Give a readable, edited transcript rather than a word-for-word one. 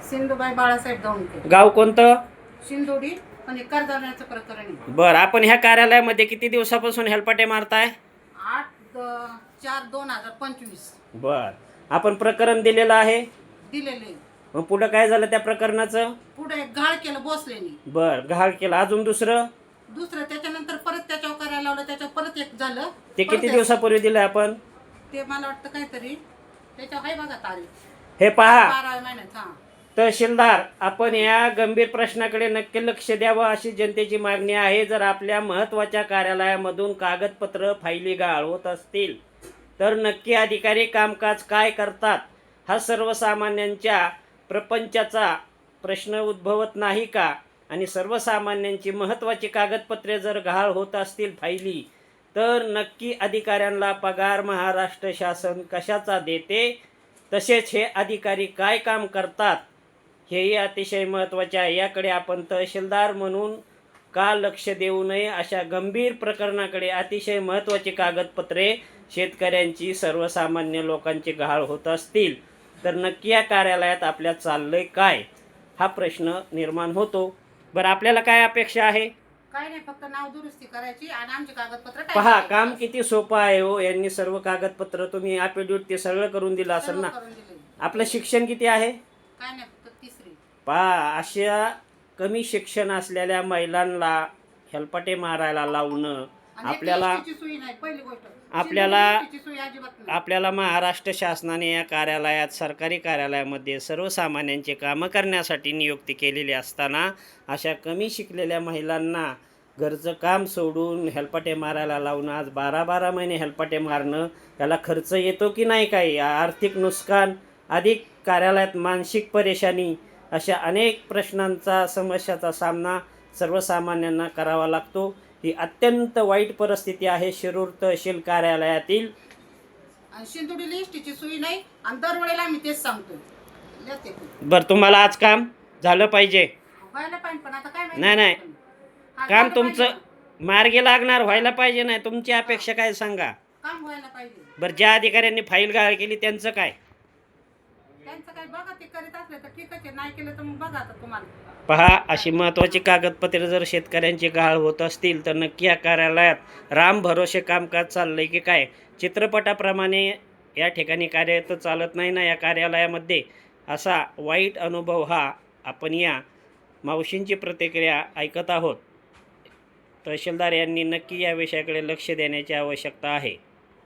सिंधुबाई बाळासाहेब दौंडके, गाव कोणतं? शिंदोडी. आणि कर्जाण्याचं प्रकरण आहे. बरं, आपण ह्या कार्यालयामध्ये किती दिवसापासून हेलपाटे मारताय? 8/4/2025 बरं, आपण प्रकरण दिलेलं आहे. दिलेले. मग पुढं काय झालं त्या प्रकरणाचं? पुढे घाळ केलं भोसलेनी. बरं, घाळ केला. अजून दुसरं त्याच्यानंतर परत त्याच्यावर करायला लावलं. त्याच्यावर परत एक झालं. ते किती दिवसापूर्वी दिलं आपण? ते मला वाटतं काहीतरी त्याच्यावर आहे बघा तारीख. हे पहा 12 महिन्यात. हा, तहसीलदार, आपण या गंभीर प्रश्नाकडे नक्की लक्ष द्यावं अशी जनतेची मागणी आहे. जर आपल्या महत्त्वाच्या कार्यालयामधून कागदपत्र फायली गहाळ होत असतील तर नक्की अधिकारी कामकाज काय करतात हा सर्वसामान्यांच्या प्रपंचाचा प्रश्न उद्भवत नाही का? आणि सर्वसामान्यांची महत्त्वाची कागदपत्रे जर गहाळ होत असतील फायली, तर नक्की अधिकाऱ्यांना पगार महाराष्ट्र शासन कशाचा देते, तसेच हे अधिकारी काय काम करतात हेही अतिशय महत्त्वाचे आहे. याकडे आपण तहसीलदार म्हणून का लक्ष देऊ नये? अशा गंभीर प्रकरणाकडे अतिशय महत्त्वाची कागदपत्रे शेतकऱ्यांची, सर्वसामान्य लोकांची गहाळ होत असतील तर नक्की या कार्यालयात आपल्या चाललंय काय हा प्रश्न निर्माण होतो. बरं, आपल्याला काय अपेक्षा आहे? काय नाही, फक्त नाव दुरुस्ती करायची आणि आमचे कागदपत्र पहा, काम किती सोपं आहे हो. यांनी सर्व कागदपत्र, तुम्ही ॲफिडेविट ते सगळं करून दिलं असेल ना. आपलं शिक्षण किती आहे? काय नाही, फक्त 3री. पहा, अशा कमी शिक्षण असलेल्या महिलांना हेलपाटे मारायला लावणं आपल्याला महाराष्ट्र शासनाने या कार्यालयात, सरकारी कार्यालयामध्ये सर्वसामान्यांचे कामं करण्यासाठी नियुक्ती केलेली असताना अशा कमी शिकलेल्या महिलांना घरचं काम सोडून हेलपाटे मारायला लावणं, आज 12-12 महिने हेलपाटे मारणं, त्याला खर्च येतो की नाही? काही आर्थिक नुकसान, अधिक कार्यालयात मानसिक परेशानी, अशा अनेक प्रश्नांचा, समस्याचा सामना सर्वसामान्यांना करावा लागतो. ही अत्यंत वाईट परिस्थिती आहे शिरूर तहसील कार्यालयातील. शिंदोडीला एसटीची सोय नाही आणि दरवेळेला आम्ही तेच सांगतो. बरं, तुम्हाला आज काम झालं पाहिजे? व्हायला पाहिजे, पण आता काय नाही, काम तुमचं मार्गी लागणार, व्हायला पाहिजे. नाही, तुमची अपेक्षा काय सांगा? काम व्हायला पाहिजे. बरं, ज्या अधिकाऱ्यांनी फाईल गहाळ केली त्यांचं काय? त्यांचं काय बघा, ते करीत असले तर ठीकच आहे, नाही केलं तर मग बघा आता तुम्हाला. पहा, अशी महत्त्वाची कागदपत्रे जर शेतकऱ्यांची गहाळ होत असतील तर नक्की या कार्यालयात राम भरोसे कामकाज चाललंय की काय? चित्रपटाप्रमाणे या ठिकाणी कार्य तर चालत नाही ना या कार्यालयामध्ये. असा वाईट अनुभव हा आपण या मावशींची प्रतिक्रिया ऐकत आहोत. तहसीलदार यांनी नक्की या विषयाकडे लक्ष देण्याची आवश्यकता आहे.